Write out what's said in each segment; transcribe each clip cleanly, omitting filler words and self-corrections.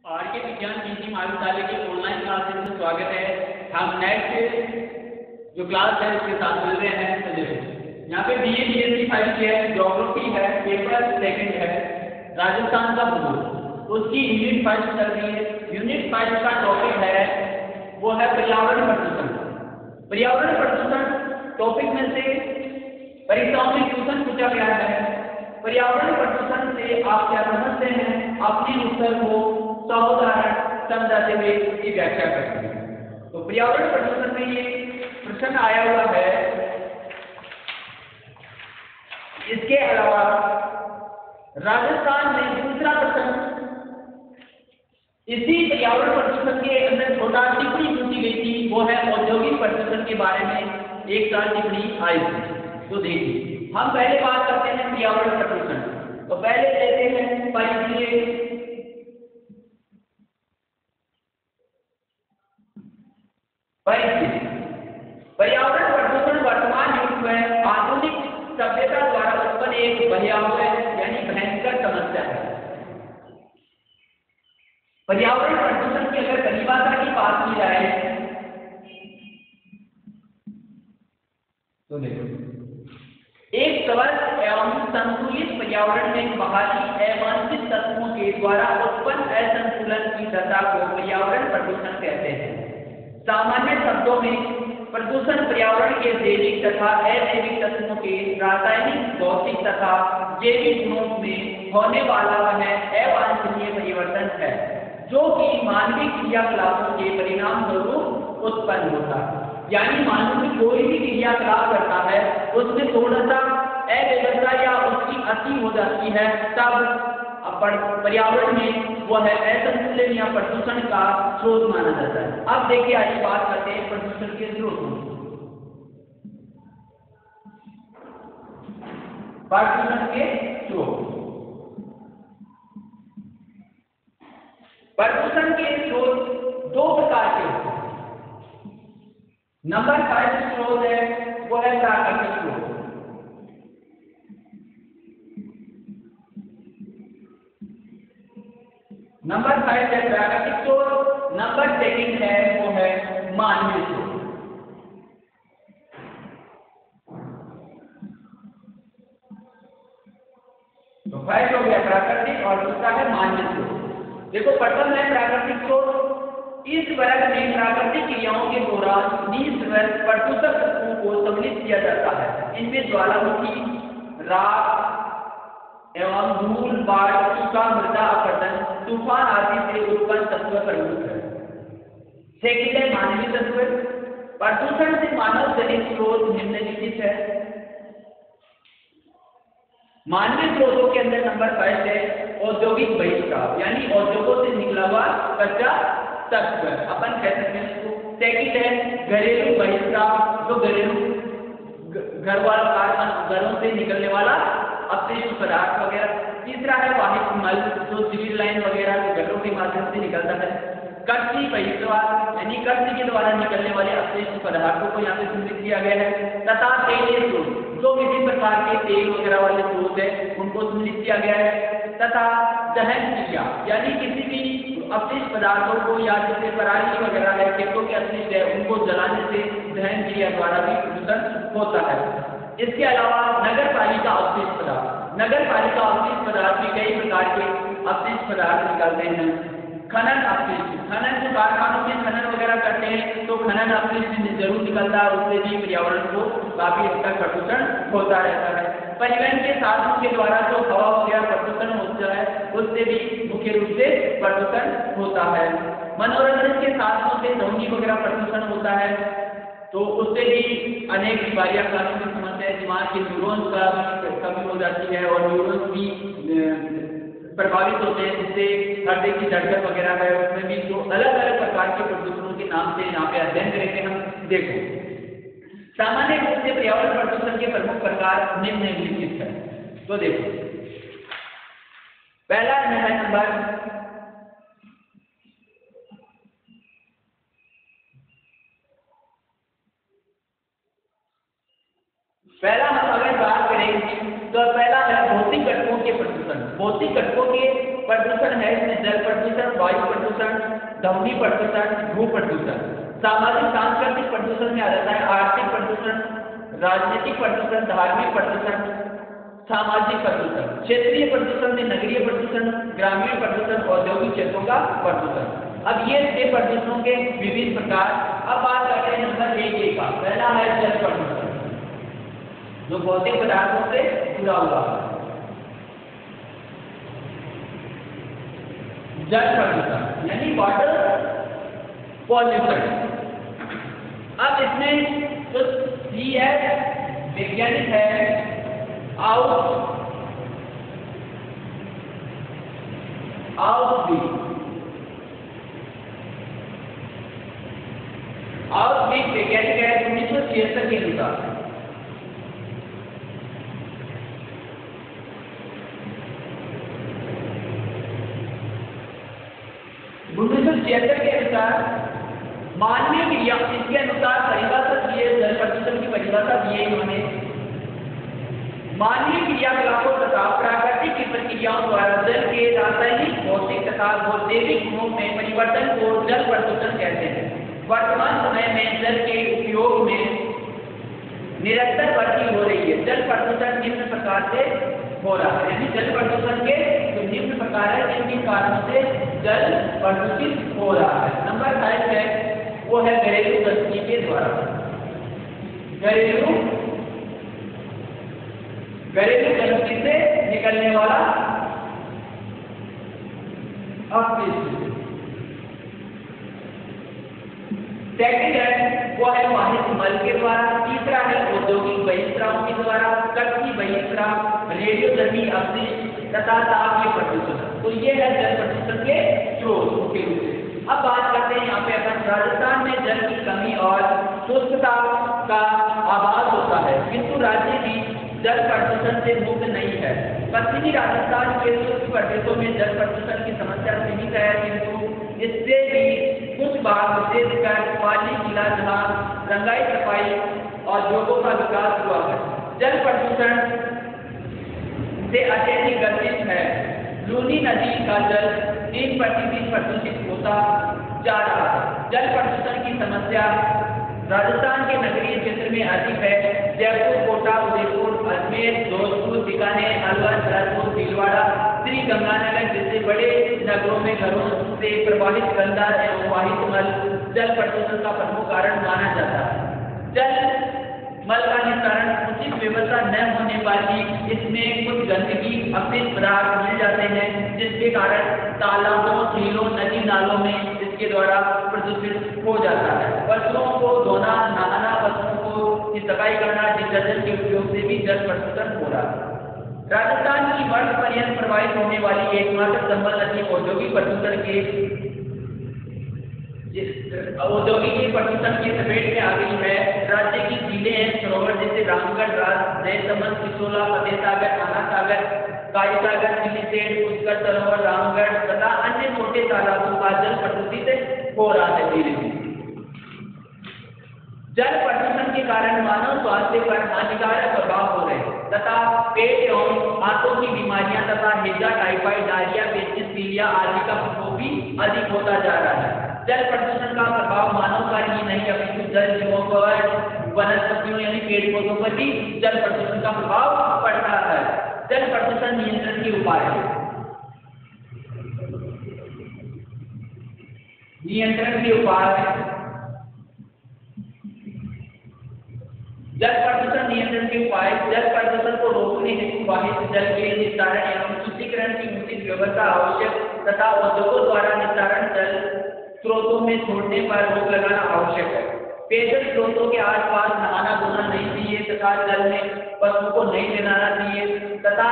Are के विज्ञान PG महाविद्यालय के ऑनलाइन क्लासेस में स्वागत है। हम नेक्स्ट जो क्लास है उसके साथ मिल रहे हैं। तो देखो यहाँ पे बीए बीएससी फाइल है, ज्योग्राफी है, पेपर सेकंड है, राजस्थान का भूगोल, उसकी यूनिट 5 चल रही है। यूनिट 5 का टॉपिक है वो है पर्यावरण प्रदूषण। पर्यावरण प्रदूषण टॉपिक में से परीक्षाओं में क्वेश्चन पूछा गया है। पर्यावरण प्रदूषण से आप क्या समझते हैं? अपने उत्तर को सौदारण समझाते हुए इसकी व्याख्या करते हैं। तो पर्यावरण प्रदूषण में ये प्रश्न आया हुआ है। इसके अलावा राजस्थान में दूसरा प्रश्न इसी पर्यावरण प्रदूषण के अंदर छोटा टिप्पणी पूछी गई थी, वो है औद्योगिक प्रदूषण के बारे में एक साल टिप्पणी आई थी। तो देखिए हम पहले बात करते हैं पर्यावरण प्रदूषण। तो पहले लेते हैं परिचय। पर्यावरण प्रदूषण वर्तमान युग में आधुनिक सभ्यता द्वारा उत्पन्न एक भयावह यानी भयंकर समस्या है। पर्यावरण प्रदूषण की अगर परिभाषा की बात की जाए तो देखो एक स्वस्थ एवं संतुलित पर्यावरण में बाहरी अवांछित तत्वों के द्वारा उत्पन्न असंतुलन की दशा को पर्यावरण प्रदूषण कहते हैं। सामान्य शब्दों में प्रदूषण पर्यावरण के जैविक तथा अजैविक तत्वों के रासायनिक, भौतिक तथा जैविक गुणों में होने वाला वह अवांछनीय परिवर्तन है जो कि मानवीय क्रियाकलापों के परिणाम स्वरूप उत्पन्न होता है। यानी मानव कोई भी क्रियाकलाप करता है उसमें थोड़ा सा अव्यवस्था या उसकी अति हो जाती है, तब पर्यावरण में वह असंतुलन या प्रदूषण का स्रोत माना जाता है। अब देखिए आइए बात करते हैं प्रदूषण के स्रोतों। प्रदूषण के स्रोत। प्रदूषण के स्रोत दो प्रकार के होते हैं। नंबर 5 स्रोत है वो है प्राकृतिक स्रोत। नंबर 5 है प्राकृतिक स्रोत। नंबर 2 है वो है मानवीय स्रोत। तो 5 हो गया प्राकृतिक और दूसरा है मानवीय स्रोत। देखो प्रथम है प्राकृतिक स्रोत। इस वर्ग में प्राकृतिक क्रियाओं के दौरान निष्प्रदूषक प्रदूषक तत्वों को सम्मिलित किया जाता है। इनमें ज्वालामुखी, राख एवं धूल, बाढ़, सूखा, मृदा अपरदन, तूफान आदि से उत्पन्न तत्व प्रमुख है। सेकंड है मानवीय तत्व। प्रदूषण से मानव जनित स्रोत निम्नलिखित है। मानवीय स्रोतों के अंदर नंबर 5 है औद्योगिक बहिष्कार, यानी उद्योगों से निकला हुआ कच्चा तत्व अपन कह सकते हैं इसको। सेकंड है घरेलू बहिष्कार, जो घरेलू घरों से निकलने वाला अपशिष्ट पदार्थ वगैरह। तीसरा है वाहिक मल, जो सिविल लाइन वगैरह घरों के माध्यम से निकलता है। कृषि बहिष्कार यानी कृषि के द्वारा निकलने वाले अपशिष्ट पदार्थों को यहाँ पे सम्मिलित किया गया है। तथा तेल स्रोत, जो विभिन्न प्रकार के तेल वगैरह वाले स्रोत है उनको सम्मिलित किया गया है। तथा दहन क्रिया यानी किसी भी अपशिष्ट पदार्थों को या जैसे पराली वगैरह है, खेतों के अपशिष्ट है, उनको जलाने से दहन क्रिया द्वारा भी प्रदूषण होता है। इसके अलावा नगर पालिका अपशिष्ट पदार्थ। नगर पालिका अपशिष्ट पदार्थ भी कई प्रकार के अपशिष्ट पदार्थ निकलते हैं। खनन अपशिष्ट, खनन जो कारखानों में खनन वगैरह करते हैं तो खनन अपशिष्ट जरूर निकलता है, उससे भी पर्यावरण को काफी हद तक प्रदूषण होता रहता है। परिवहन के साधनों के द्वारा जो हवा वगैरह प्रदूषण होता है उससे भी मुख्य रूप से प्रदूषण होता है। मनोरंजन के साधनों से ध्वनि वगैरह प्रदूषण होता है, तो उससे भी अनेक बीमारियां कानूनी समस्या है। दिमाग के न्यूरॉन्स का कमी हो जाती है और न्यूरॉन्स भी प्रभावित होते हैं, जिससे हृदय की धड़कन वगैरह है उसमें भी जो अलग अलग प्रकार के प्रदूषणों के नाम से यहाँ पे अध्ययन करेंगे हम। देखो सामान्य रूप से पर्यावरण प्रदूषण के प्रमुख प्रकार निम्नलिखित है। तो देखो पहला है नंबर हम अगर बात करें तो पहला है भौतिक घटकों के प्रदूषण। भौतिक घटकों के प्रदूषण है इसमें जल प्रदूषण, वायु प्रदूषण, ध्वनि प्रदूषण, भू प्रदूषण। सामाजिक सांस्कृतिक प्रदूषण में आ जाता है आर्थिक प्रदूषण, राजनीतिक प्रदूषण, धार्मिक प्रदूषण, सामाजिक प्रदूषण। क्षेत्रीय प्रदूषण में नगरीय प्रदूषण, ग्रामीण प्रदूषण, औद्योगिक क्षेत्रों का प्रदूषण। अब ये थे प्रदूषणों के विभिन्न प्रकार। अब बात करते हैं नंबर 1 का। पहला है जल प्रदूषण, जो भौतिक पदार्थों से जुड़ा हुआ है। जल प्रदूषण यानी वाटर पॉल्यूशन। अब इसमें जो सी है वैज्ञानिक है आउट वैज्ञानिक है 1976 के अनुसार। 1976 के अनुसार मानवीय क्रिया, इसके अनुसार परिभाषा दी है जल प्रदूषण की परिभाषा दी है इन्होंने। मानवीय क्रियाकलापों तथा प्राकृतिक की प्रक्रियाओं द्वारा जल के रासायनिक, भौतिक तथा भौगोलिक गुणों में परिवर्तन को जल प्रदूषण कहते हैं। वर्तमान समय में जल के उपयोग में निरंतर वृद्धि हो रही है। जल प्रदूषण निम्न प्रकार से हो रहा है, यानी जल प्रदूषण के जो निम्न प्रकार है जिनके कारणों से जल प्रदूषित हो रहा है। नंबर 5 है वो है घरेलू गंदगी के द्वारा। घरेलू गंदगी से निकलने वाला अपशिष्ट। सेकंड है वो है वाहित मल के द्वारा। तीसरा है औद्योगिक बहिस्राव के द्वारा, कच्ची बहिस्राव, रेडियोधर्मी अपशिष्ट तथा तापीय प्रदूषण। तो ये है जल प्रदूषण के स्रोत मुख्य रूप से। अब बात करते हैं यहाँ पे अपन राजस्थान में जल की कमी और शुष्कता का आभास होता है, किंतु राज्य भी जल प्रदूषण से मुक्त नहीं है। पश्चिमी राजस्थान के शुष्क प्रदेशों में जल प्रदूषण की समस्या सीमित है, किंतु इससे भी कुछ भाग विशेषकर पाली जिला जहाँ रंगाई सफाई और उद्योगों का विकास हुआ है, जल प्रदूषण से अत्यधिक ग्रसित है। लूनी नदी का जल 3% प्रदूषित होता जा रहा है। जल प्रदूषण की समस्या राजस्थान के नगरीय क्षेत्र में अधिक है। जयपुर, कोटा, उदयपुर, अजमेर, जोधपुर, बीकानेर, अलवर, भरतपुर, भीलवाड़ा, श्री गंगानगर जैसे बड़े नगरों में घरों से प्रवाहित गंदा एवं वाहित मल जल प्रदूषण का प्रमुख कारण माना जाता है। जल मल का निस्तारण उचित व्यवस्था न होने पर भी इसमें कुछ गंदगी, अपशिष्ट पदार्थ मिल जाते हैं, जिसके कारण तालाबों, झीलों, नदी नालों में इसके द्वारा प्रदूषित हो जाता है। वस्त्रों को धोना, नहाना, वस्त्रों को की सफाई करना, डिटर्जेंट के उपयोग से भी जल प्रदूषण हो रहा है। राजस्थान की वर्ष पर्यंत प्रवाहित होने वाली एकमात्र संबल नदी औद्योगिक प्रदूषण की चपेट में आ गई है। राज्य की झीलें हैं, सरोवर जैसे रामगढ़, जयसमंद, पिछोला, फतेह सागर, आना सागर, काली सागर, सिलीसेठ, पुष्कर सरोवर, रामगढ़ तथा अन्य छोटे तालाबों का जल प्रदूषित हो रहा है धीरे धीरे। जल प्रदूषण के कारण मानव स्वास्थ्य पर हानिकारक प्रभाव हो रहे हैं तथा पेट एवं आंतों की बीमारियां तथा हैजा, टाइफाइड, डायरिया, पेचिस, पीलिया आदि का प्रकोप भी अधिक होता जा रहा है। जल प्रदूषण का प्रभाव मानव पर ही नहीं अपितु जल जीवों पर, वनस्पतियों यानी पेड़ पौधों पर भी जल प्रदूषण का प्रभाव पड़ता है। जल प्रदूषण नियंत्रण के उपाय। जल प्रदूषण नियंत्रण के उपाय। जल प्रदूषण को रोकने हेतु वाहित जल के निस्तारण एवं शुद्धिकरण की उचित व्यवस्था आवश्यक तथा उद्योगों द्वारा निस्तारण जल स्रोतों में छोड़ने पर रोक लगाना आवश्यक है। पेयजल स्रोतों के आसपास नहाना धोना नहीं चाहिए तथा जल में पशुओं को नहीं लेना चाहिए तथा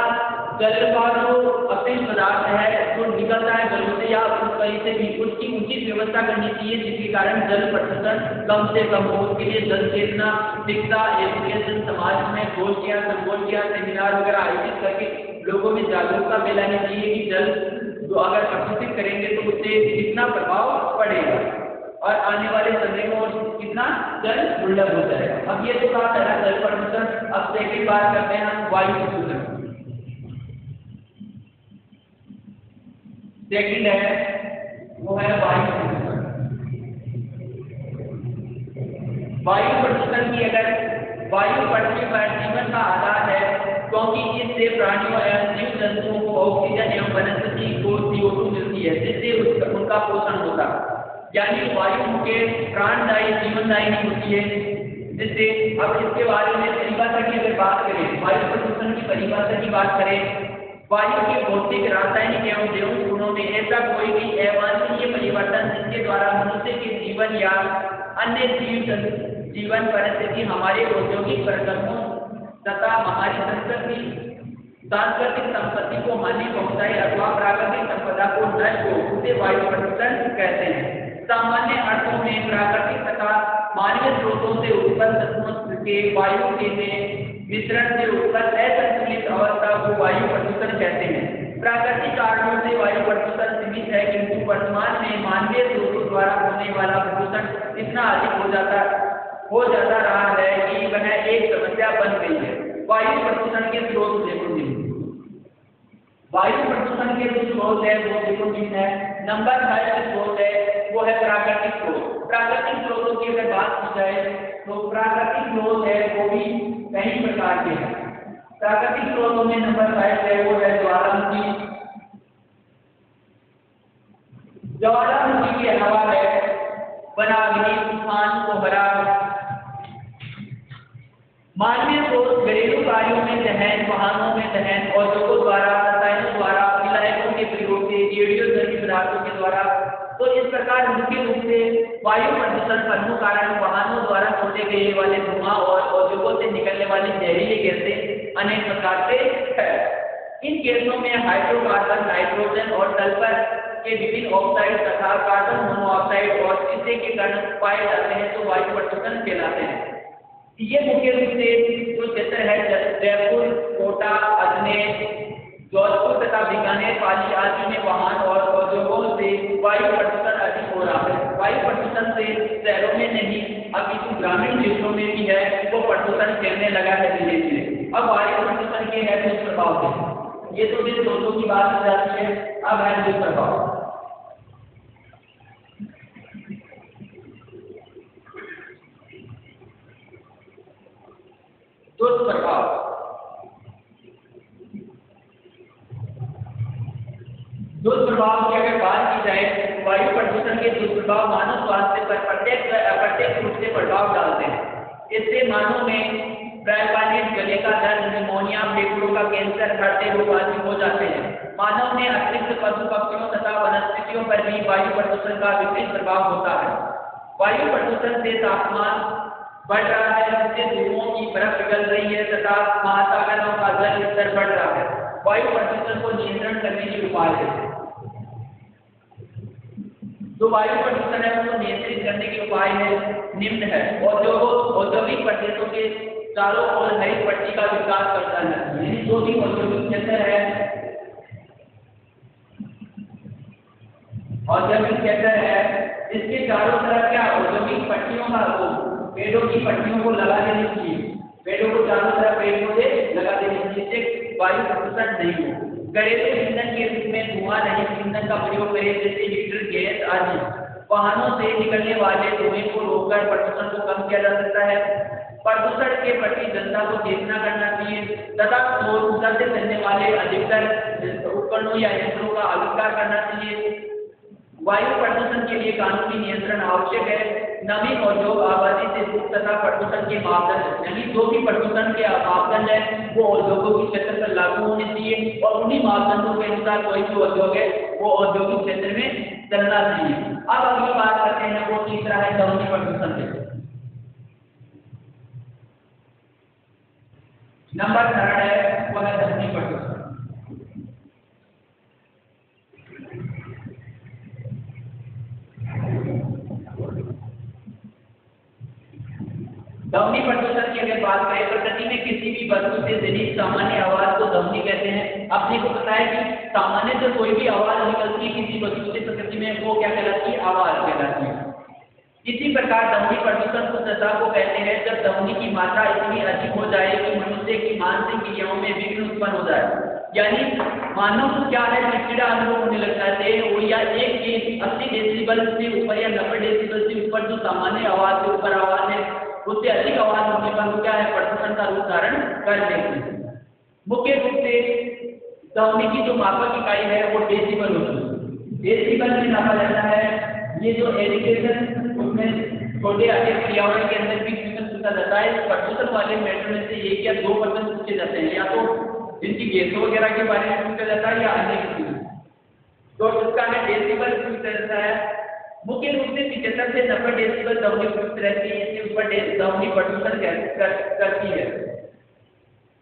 जल का जो अपशिष्ट पदार्थ है जो निकलता है जलों से या कहीं से भी उसकी उचित व्यवस्था करनी चाहिए, जिसके कारण जल प्रदूषण कम से कम हो। उसके लिए जल चेतना, शिक्षा, एजुकेशन, समाज में गोष्ठियां, संगोष्ठियां, सेमिनार वगैरह आयोजित करके लोगों में जागरूकता फैलानी चाहिए कि जल जो अगर प्रदूषित करेंगे तो उससे कितना प्रभाव पड़ेगा और आने वाले समय में कितना जल दुर्लभ हो जाएगा। अब ये तो कहा पहला जल प्रदूषण। अब सेकंड बात करते हैं हम वायु प्रदूषण। सेकंड है वो है वायु प्रदूषण। वायु प्रदूषण की अगर वायु पृथ्वी पर जीवन का आधार है, क्योंकि इससे प्राणियों एवं जीव जंतुओं को ऑक्सीजन एवं वनस्पति को CO2 मिलती है, जिससे उनका पोषण होता है। यानी वायु मुख्य प्राणदायी जीवनदायी नहीं होती है, जिससे अब इसके बारे में परिभाषा की अगर बात करें, वायु प्रदूषण की परिभाषा की बात करें, वायु के भौतिक रासायनिक एवं जैविक गुणों में ऐसा कोई भी अवांछनीय परिवर्तन जिसके द्वारा मनुष्य के जीवन या अन्य जीवन परिस्थिति, हमारे औद्योगिक प्रकरणों तथा हमारी सांस्कृतिक संपत्ति को हानि पहुंचाए अथवा प्राकृतिक संपदा को नष्ट हो, उसे वायु प्रदूषण कहते हैं। सामान्य अर्थों में प्राकृतिक तथा मानवीय स्रोतों से उत्पन्न तत्वों के वायु के मिश्रण से उत्पन्न असंतुलित अवस्था को वायु प्रदूषण कहते हैं। प्राकृतिक कारणों से वायु प्रदूषण सीमित है, किंतु वर्तमान में मानवीय स्रोतों द्वारा होने वाला प्रदूषण इतना अधिक हो जाता रहा है कि वह एक समस्या बन गई है। वायु प्रदूषण के स्रोत देखो, वायु प्रदूषण के जो स्रोत है वो देखो किन है। नंबर 5 स्रोत है वो है प्राकृतिक स्रोत। प्राकृतिक स्रोतों की अगर बात की जाए तो प्राकृतिक स्रोत है वो भी कई प्रकार के हैं। प्राकृतिक स्रोतों में नंबर 5 है वो है ज्वालामुखी। ज्वालामुखी के अलावा है वनाग्नि, तूफान, कोहरा। मानवीय स्रोत घरेलू कार्यों में दहन, वाहनों में दहन, औद्योगों द्वारा, रसायनों द्वारा, विलायकों के प्रयोग से, रेडियोधर्मी पदार्थों के द्वारा। तो इस प्रकार मुख्य रूप से वायु प्रदूषण प्रमुख कारण वाहनों द्वारा छोड़े गए वाले धुआं और औद्योगों से निकलने वाली जहरीली गैसें अनेक प्रकार से है। इन गैसों में हाइड्रोकार्बन, नाइट्रोजन और सल्फर के विभिन्न ऑक्साइड तथा कार्बन मोनोऑक्साइड और शीशे के कण पाए जाते हैं, तो वायु प्रदूषण कहलाते हैं। ये मुख्य रूप से जो क्षेत्र है जयपुर, कोटा, अजमेर, जोधपुर तथा बीकानेर, पाली आदि में वाहन और औद्योगों से वायु प्रदूषण अधिक हो रहा है। वायु प्रदूषण से शहरों में नहीं अपितु ग्रामीण क्षेत्रों में भी है वो प्रदूषण फैलने लगा है धीरे धीरे। अब वायु प्रदूषण के है दुष्प्रभाव है, ये तो जिन दोनों की बात हो जाती है। अब है दुष्प्रभाव। दुष्प्रभाव की अगर बात की जाए, वायु प्रदूषण के दुष्प्रभाव मानव स्वास्थ्य पर प्रत्यक्ष रूप से प्रभाव डालते हैं। इससे मानव में ब्रायोकाइटिस, गले का दर्द, निमोनिया, फेफड़ों का कैंसर, हृदय रोग आदि हो जाते हैं। मानव में अतिरिक्त पशु पक्षियों तथा वनस्पतियों पर भी वायु प्रदूषण का विपरीत प्रभाव होता है। वायु प्रदूषण से तापमान बढ़ रहा है, जिससे द्वीपों की बर्फ पिघल रही है तथा महासागरों का जल स्तर बढ़ रहा है। वायु प्रदूषण को नियंत्रण करने के उपाय है। जो वायु प्रदूषण है उसको नियंत्रित करने के उपाय है निम्न है। औद्योगिक प्रदेशों के चारों ओर हरित पट्टी का विकास करता है, यानी जो भी औद्योगिक क्षेत्र है, इसके चारों तरफ क्या औद्योगिक पट्टियों का पेड़ों की पट्टियों को लगा देनी चाहिए। पेड़ों को चारों तरफ पेड़ पौधे लगा देने चाहिए, जिससे वायु प्रदूषण नहीं हो। घरेलू ईंधन के रूप में धुआं रहित ईंधन का प्रयोग करें, जैसे हीटर, गैस आदि। वाहनों से निकलने वाले धुएं को रोककर प्रदूषण को कम किया जा सकता है। प्रदूषण के प्रति जनता को चेतना करना चाहिए तथा सौर ऊर्जा से चलने वाले अधिकतर उपकरणों या यंत्रों का आविष्कार करना चाहिए। वायु प्रदूषण के लिए कानूनी नियंत्रण आवश्यक है। नवीन औद्योग आबादी से मुक्त तथा प्रदूषण के मापदंड, यानी जो भी प्रदूषण के मापदंड है वो उद्योगों के क्षेत्र पर लागू होने चाहिए और उन्हीं मापदंडों के अनुसार कोई भी उद्योग है वो औद्योगिक क्षेत्र में चलना चाहिए। अब अगली बात करते हैं, वो तीसरा है ध्वनि प्रदूषण। नंबर 3 है वो है ध्वनि प्रदूषण। ध्वनि प्रदूषण की अगर बात करें, प्रकृति में किसी भी वस्तु से जनित सामान्य आवाज को ध्वनि कहते हैं। आपने को पता है कि सामान्य से कोई भी आवाज निकलती है किसी वस्तु से प्रकृति में, वो क्या कहलाती है? आवाज कहलाती है। इसी प्रकार ध्वनि प्रदूषण उस दशा को कहते हैं जब ध्वनि की मात्रा इतनी अधिक हो जाए कि मनुष्य की मानसिक क्रियाओं में विघ्न उत्पन्न हो जाए। यानी मानव को क्या है, चिड़चिड़ा अनुभव होने लगता है, कहते हैं वो या एक की 80 डेसिबल से ऊपर या 90 डेसिबल से ऊपर जो सामान्य आवाज के ऊपर आवाज है उससे अधिक आवाज होने पर वो क्या है प्रदूषण का रूप धारण कर लेती है। मुख्य रूप से ध्वनि की जो मापक इकाई है वो डेसिबल होती है। डेसिबल में नापा जाता है। ये जो एजुकेशन उसमें छोटे आगे पर्यावरण के अंदर भी क्वेश्चन पूछा जाता है। प्रदूषण वाले मैटर में से 1 या 2% पूछे जाते हैं, या तो इनकी गैसों वगैरह के बारे में पूछा जाता है या अन्य किसी। तो इसका हमें डेसिबल पूछा जाता है। मुख्य रूप से 75 से 90 डेसिबल ध्वनि उपयुक्त रहती है। इसके ऊपर ध्वनि प्रदूषण करती है।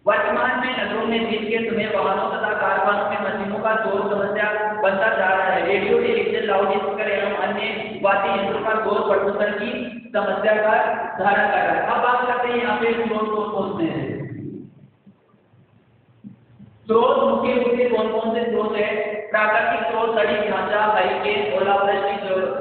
वर्तमान में नगरों में दिन के समय वाहनों तथा कारखानों में मशीनों का शोर समस्या बनता जा रहा है। रेडियो, टेलीविजन, लाउड स्पीकर एवं अन्य वाद्य यंत्रों का शोर प्रदूषण की समस्या का धारण कर रहा है। अब बात करते हैं यहाँ पे स्रोत कौन से हैं। स्रोत मुख्य रूप से कौन कौन से स्रोत है? प्राकृतिक स्रोत, सड़क ढांचा, हरिकेन, ओलावृष्टि,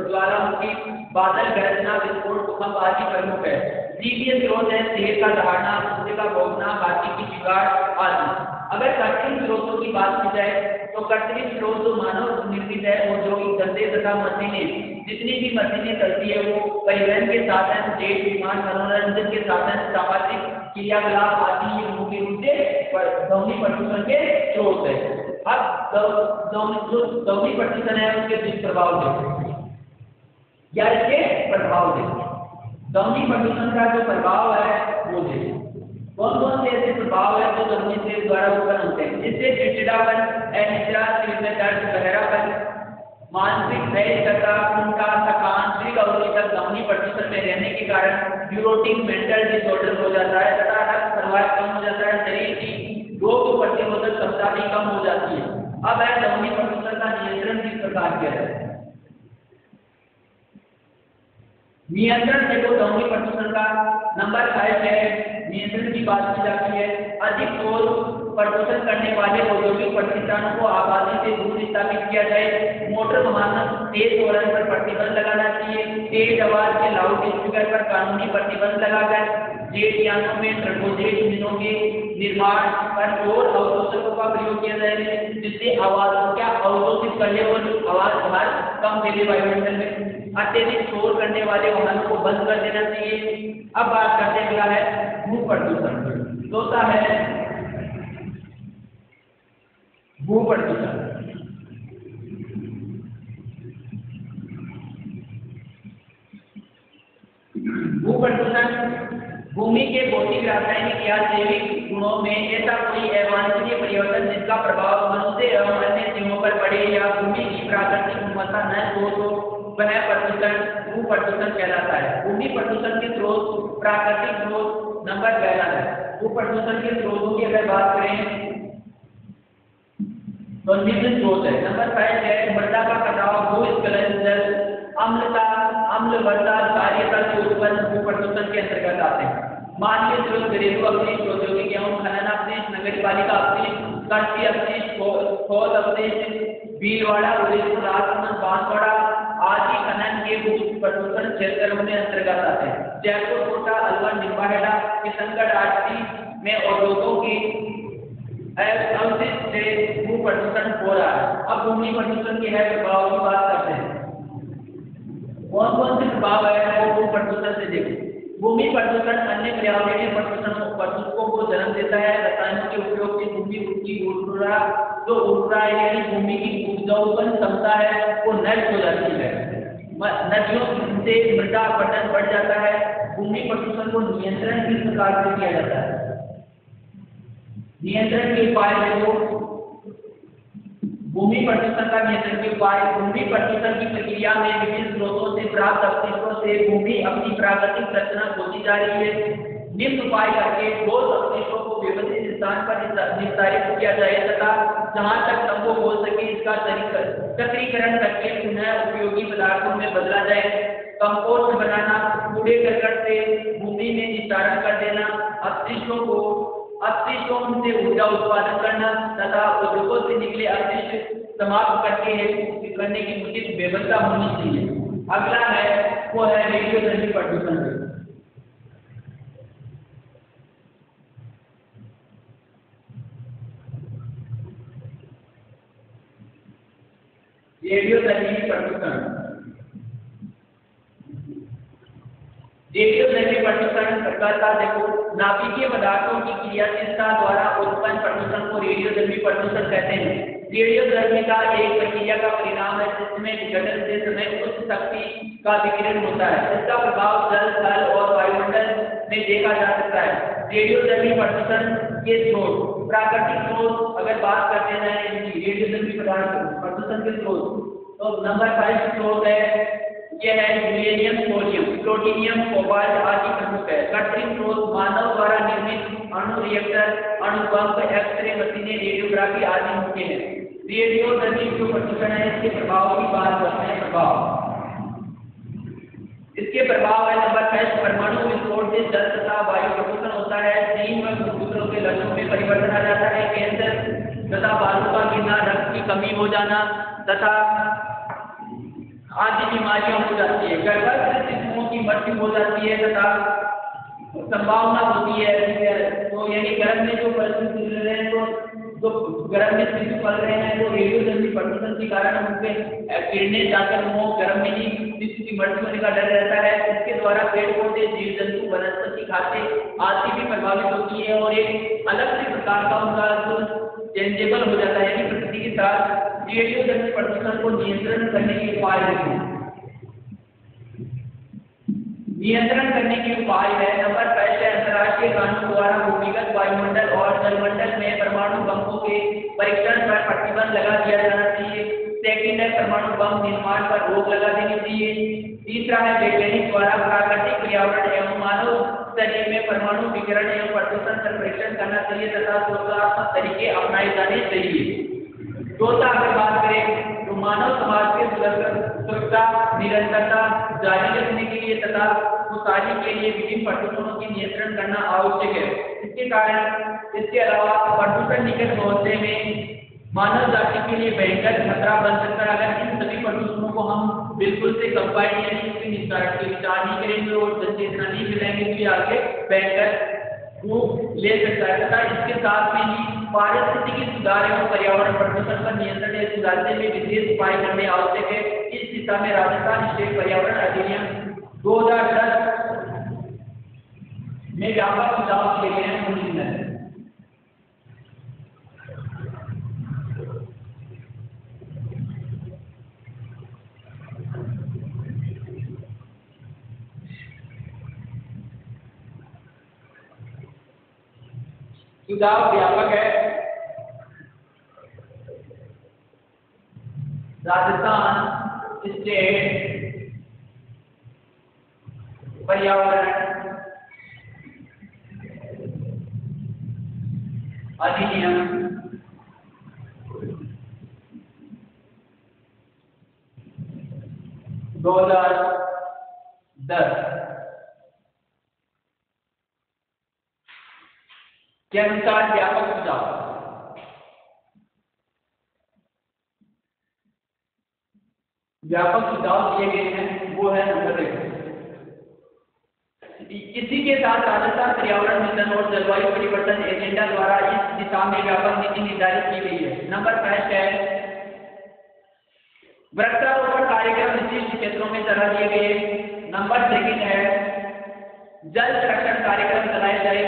ज्वालामुखी, बादल, गरजना, विस्फोट, भूकंप आदि प्रमुख है। जीवीय स्रोत है शेर का दहाड़ना, कुत्ते का भौंकना, हाथी की शिकार आदि। अगर कृत्रिम स्रोतों की बात की जाए तो कृत्रिम स्रोत जो मानव निर्मित है, औद्योगिक धंधे तथा मशीनें, जितनी भी मशीनें चलती है वो परिवहन के साधन, जेट विमान, मनोरंजन के साधन, सामाजिक क्रियाकलाप आदि ये मुख्य रूप से ध्वनि प्रदूषण के स्रोत है। अब ध्वनि प्रदूषण है उसके दुष्प्रभाव देखते या इसके प्रभाव देखते। ध्वनि प्रदूषण का जो प्रभाव है वो देखिए। कौन कौन से ऐसे प्रभाव है जो ध्वनि से द्वारा उत्पन्न होते हैं? इससे चिड़चिड़ापन, अनिद्रा, सिर में दर्द, बहरापन, मानसिक नैतिकता, चिंता, थकान, दीर्घ अवधि तक ध्वनि प्रदूषण में रहने के कारण न्यूरोटिक मेंटल डिसऑर्डर हो जाता है तथा रक्त प्रवाह कम हो जाता है। शरीर की रोग प्रतिरोधक क्षमता भी कम हो जाती है। अब है ध्वनि प्रदूषण का नियंत्रण किस प्रकार किया जाए? नियंत्रण देखो ध्वनि प्रदूषण का नंबर 5 है। नियंत्रण की बात की जाती है। अधिक शोर प्रदूषण करने वाले औद्योगिक प्रतिष्ठानों को आबादी से दूर स्थापित किया जाए। मोटर वाहन तेज हॉर्न पर प्रतिबंध लगाना चाहिए। तेज आवाज के लाउड स्पीकर पर कानूनी प्रतिबंध लगाकर जेट यानों में टर्बोजेट इंजनों के निर्माण पर और अवशोषकों का प्रयोग किया जाए जिससे आवाज क्या अवशोषित करने और आवाज बाहर कम देने वायुमंडल में। अत्यधिक शोर करने वाले वाहनों को बंद कर देना चाहिए। अब बात करते हैं अगला है भू प्रदूषण। चौथा है भू प्रदूषण। भू प्रदूषण भूमि के भौतिक, रासायनिक या जैविक गुणों में ऐसा कोई अवांछनीय परिवर्तन जिसका प्रभाव मनुष्य एवं अन्य जीवों पर पड़े या भूमि की प्राकृतिक गुणवत्ता नष्ट हो तो वह प्रदूषण भू प्रदूषण कहलाता है। भूमि प्रदूषण के स्रोत प्राकृतिक स्रोत नंबर 11 है। भू प्रदूषण के स्रोतों की अगर बात करें तो निम्न स्रोत है। नंबर 5 है मृदा का कटाव, भूस्खलन, जल अम्लता, अम्ल वर्षा, कार्यता से उत्पन्न भू प्रदूषण के अंतर्गत आते हैं। मानवीय स्रोत घरेलू अपशिष्ट, औद्योगिक एवं खनन अपशिष्ट, नगरपालिका अपशिष्ट, कृषि अपशिष्ट, खोद अपशिष्ट, भीलवाड़ा, उदयपुर, राजसमंद, बांसवाड़ा आदि खनन के भू प्रदूषण क्षेत्रों में अंतर्गत आते हैं। जयपुर, कोटा, अलवर, निम्बाहेड़ा, किशनगढ़ आदि में उद्योगों की अवशिष्ट से भू प्रदूषण हो रहा है। अब भूमि प्रदूषण के है प्रभाव की बात करते हैं। कौन कौन से प्रभाव है वो भू प्रदूषण से देखो। भूमि प्रदूषण अन्य पर्यावरणीय प्रदूषकों को जन्म देता है। रसायनों के उपयोग से भूमि की उर्वरा यानी भूमि की उपजाऊपन क्षमता है वो नष्ट हो जाती है। नदियों से मृदा अपरदन बढ़ जाता है। भूमि प्रदूषण को नियंत्रण किस प्रकार से किया जाता है? नियंत्रण के उपाय देखो। भूमि प्रदूषण का नियंत्रण के उपाय। भूमि प्रदूषण की प्रक्रिया में विभिन्न स्रोतों से प्राप्त अपशिष्टों से भूमि अपनी प्राकृतिक संरचना खोती जा रही है। निम्न उपाय करके ठोस अपशिष्टों को व्यवस्थित स्थान पर निस्तारित किया जाए तथा जहां तक संभव हो सके इसका चक्रीकरण करके पुनः उपयोगी पदार्थों में बदला जाए। कंपोस्ट बनाना, कूड़े करकट से भूमि में निस्तारण कर देना, अपशिष्टों से ऊर्जा उत्पादन करना तथा उद्योगों से निकले अपशिष्ट समाप्त करने की उचित व्यवस्था होनी चाहिए। अगला है वो है रेडियोधर्मी प्रदूषण। रेडियोधर्मी प्रदूषण। रेडियोधर्मी प्रदूषण करता देखो नाभिकीय पदार्थों की क्रियाशीलता द्वारा उत्पन्न प्रदूषण को रेडियोधर्मी प्रदूषण कहते हैं। रेडियोधर्मी का एक प्रक्रिया का परिणाम है जिसमें विघटन से समय उच्च शक्ति का विकिरण होता है। इसका प्रभाव जल, थल और वायुमंडल में देखा जा सकता है। रेडियोधर्मी प्रदूषण के स्रोत, प्राकृतिक स्रोत अगर बात करते हैं रेडियोधर्मी पदार्थ प्रदूषण के स्रोत, तो नंबर 5 स्रोत है यह है यूरेनियम, थोरियम, प्लूटोनियम, कोबाल्ट आदि प्रमुख है। कृत्रिम स्रोत मानव द्वारा निर्मित अणु रिएक्टर, अणु पंप, एक्सरे मशीनें, रेडियोग्राफी आदि मुख्य हैं। रेडियोधर्मी जो प्रदूषण है इसके प्रभाव की बात करते हैं। इसके प्रभाव है नंबर 6 परमाणु विस्फोट से जल तथा वायु प्रदूषण होता है। तीन में भूतलों के लक्षणों में परिवर्तन आ जाता है। कैंसर तथा बालों का गिरना, रक्त की कमी हो जाना तथा आदि बीमारियां हो जाती है। गर्भस्थ शिशुओं की मृत्यु हो जाती है तथा संभावना होती है। तो यानी गर्भ में जो पशु चल रहे हैं तो गर्भ में शिशु पल रहे हैं तो रेडियोधर्मी प्रदूषण के कारण उनके किरणें जाकर वो गर्भ में ही शिशु की मृत्यु होने का डर रहता है। इसके द्वारा पेड़ पौधे, जीव जंतु, वनस्पति खाद्य आदि भी प्रभावित होती है और एक अलग से प्रकार का उनका चेंजेबल हो जाता है कि प्रकृति के साथ। रेडियोधर्मी प्रदूषण को नियंत्रण करने के उपाय हैं। नियंत्रण करने के उपाय है नंबर 5 अंतर्राष्ट्रीय कानून द्वारा भूमिगत वायुमंडल और जलमंडल में परमाणु बमों के परीक्षण पर प्रतिबंध लगा दिया जाना चाहिए। सेकंड है परमाणु बम निर्माण पर रोक लगा देनी चाहिए। तीसरा है वैज्ञानिक द्वारा प्राकृतिक पर्यावरण एवं मानव शरीर में परमाणु विकिरण एवं प्रदूषण का परीक्षण करना चाहिए तथा शोधात्मक तरीके अपनाए जाने चाहिए। चौथा अगर बात करें तो मानव समाज के सुरक्षा निरंतरता जारी रखने के लिए तथा खुशहाली के लिए विभिन्न प्रदूषणों की नियंत्रण करना आवश्यक है। इसके अलावा प्रदूषण निकट भविष्य में मानव जाति के लिए भयंकर खतरा बन सकता है। अगर इन सभी प्रदूषणों को हम बिल्कुल से कंबाइन यानी इसके निस्तारण के विचार नहीं करेंगे और जनचेतना नहीं फैलाएंगे तो आगे भयंकर रूप ले सकता है तथा इसके साथ में ही पारिस्थितिकी सुधार एवं पर्यावरण प्रदूषण पर नियंत्रण सुधारने में विशेष उपाय करने आवश्यक है। इस दिशा में राजस्थान स्टेट पर्यावरण अधिनियम 2010 में व्यापक सुझाव दिए गए हैं। सुझाव व्यापक है। राजस्थान स्टेट पर्यावरण अधिनियम 2010 के अनुसार व्यापक सुझाव दिए गए हैं वो है नंबर 1। इसी के साथ राजस्थान पर्यावरण मिशन और जलवायु परिवर्तन एजेंडा द्वारा इस दिशा में व्यापक नीति निर्धारित की गई है। नंबर 5 है वृक्षारोपण कार्यक्रम विशिष्ट क्षेत्रों में चला दिए गए। नंबर 2 है जल संरक्षण कार्यक्रम चलाए जाए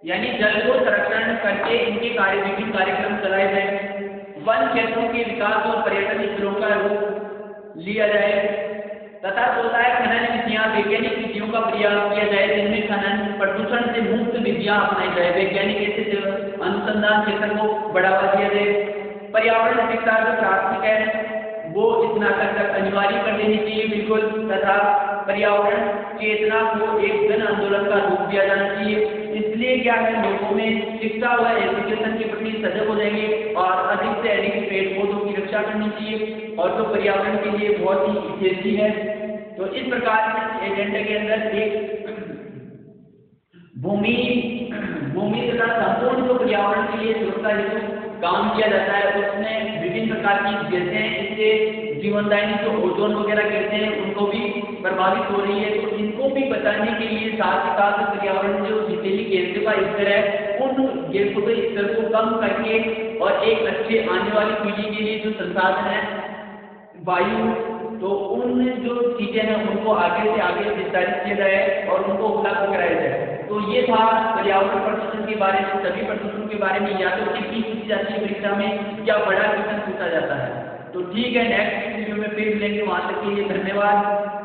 यानी जल को संरक्षण करके इनके विभिन्न कार्यक्रम चलाए जाए। वन क्षेत्रों के विकास और पर्यटन स्थलों का रूप लिया जाए तथा खनन विधियां वैज्ञानिक विधियों का प्रयोग किया जाए जिनमें खनन प्रदूषण से मुक्त विधियां अपनाई जाए। वैज्ञानिक ऐसे अनुसंधान क्षेत्र को बढ़ावा दिया जाए। पर्यावरण शिक्षा जो प्राथमिक है वो स्नातक तक अनिवार्य कर देनी चाहिए बिल्कुल तथा पर्यावरण चेतना को एक जन आंदोलन का रूप दिया जाना चाहिए। इसलिए क्या है लोगों में शिक्षा व एजुकेशन के प्रति सजग हो जाएंगे और अधिक से अधिक पेड़ पौधों की रक्षा करनी चाहिए और जो पर्यावरण के लिए बहुत ही हितैषी है। तो इस प्रकार के एजेंडे के अंदर एक भूमि तथा संपूर्ण जो पर्यावरण के लिए सुरक्षा हेतु काम किया जाता है उसमें विभिन्न प्रकार की गैसें इससे जीवनदायिनी जो ओजोन वगैरह कहते हैं उनको भी प्रभावित हो रही है। तो इनको भी बचाने के लिए साथ ही साथ पर्यावरण जो जितनी गैसों का स्तर है उन गैसों के स्तर को कम करके और एक अच्छे आने वाली पीढ़ी के लिए जो संसाधन है वायु, तो उन जो चीजें हैं उनको आगे से आगे विस्तारित किया जाए और उनको उपलब्ध कराया जाए। तो ये था पर्यावरण प्रदूषण के बारे में, सभी प्रदूषणों के बारे में या तो टिप्पणी पूछी जाती है परीक्षा में या बड़ा क्वेश्चन पूछा जाता है। तो ठीक है, नेक्स्ट वीडियो में फिर मिलेंगे, वहां तक के लिए धन्यवाद।